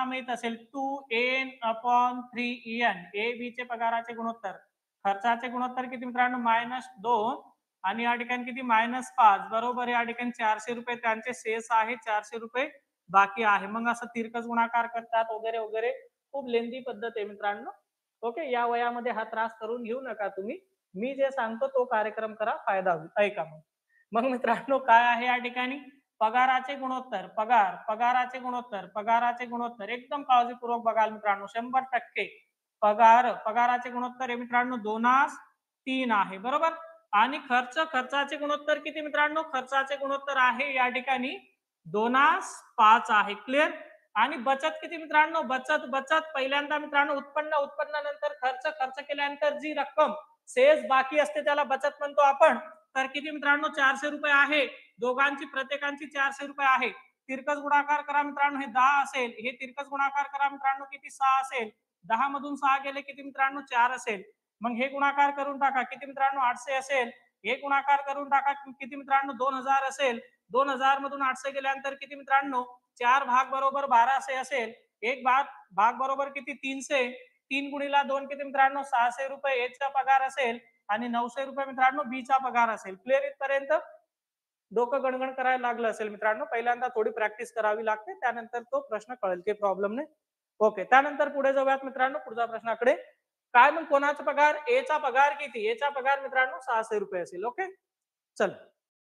सर्वांना माहित असेल 2n/3en ए बी चे पगाराचे गुणोत्तर. खर्चाचे गुणोत्तर किती मित्रांनो -2 आणि या ठिकाणी किती -5 बरोबर. या ठिकाणी 400 रुपये त्यांचे शेष आहे, 400 रुपये बाकी आहे. मग असं तिरकस गुणाकार करतात वगैरे वगैरे. खूप लेंदी पद्धत आहे मित्रांनो. ओके, या वयामध्ये हा त्रास करून घेऊ नका तुम्ही. मी जे सांगतो तो कार्यक्रम करा, फायदा होईल. ऐका मग. मग मित्रांनो काय आहे या ठिकाणी पगाराचे गुणोत्तर. पगाराचे गुणोत्तर, पगाराचे गुणोत्तर एकदम काळजीपूर्वक बघाल मित्रांनो. 100% पगाराचे गुणोत्तर आहे मित्रांनो 2:3 आहे बरोबर. आणि खर्चाचे गुणोत्तर किती मित्रांनो? खर्चाचे गुणोत्तर आहे या ठिकाणी 2:5 आहे. क्लिअर. आणि बचत किती मित्रांनो? बचत पहिल्यांदा मित्रांनो उत्पन्नानंतर खर्च केल्यानंतर जी रक्कम शेष बाकी असते त्याला बचत म्हणतो आपण. तर किती मित्रांनो 400 रुपये आहे. दोघांची प्रत्येकांची 400 रुपये आहे. तिरकस गुणाकार करा मित्रांनो, हे 10 असेल. हे तिरकस गुणाकार करा मित्रांनो, किती 6 असेल. 10 मधून 6 गेले किती मित्रांनो 4 असेल. मग हे गुणाकार करून टाका किती मित्रांनो 800 असेल. हे गुणाकार करून टाका किती मित्रांनो 2000 असेल. 2000 मधून 800 गेल्यानंतर किती मित्रांनो 4 भाग बरोबर 1200 असेल. एक भाग बरोबर किती 300. 3 गुणिला 2 किती मित्रांनो 600 रुपये एचा पगार असेल आणि 900 रुपये मित्रांनो बी चा पगार असेल. क्लिअर इथपर्यंत? डोकं गणगण करायला लागलं असेल मित्रांनो. पहिल्यांदा थोडी प्रॅक्टिस करावी लागते, त्यानंतर तो प्रश्न कळेल, काही प्रॉब्लेम नाही. ओके, त्यानंतर पुढे जाऊयात मित्रांनो पुढच्या प्रश्नाकडे. काय मग कोणाचा पगार? ए चा पगार किती? ए चा पगार मित्रांनो 600 रुपये असेल. ओके, चल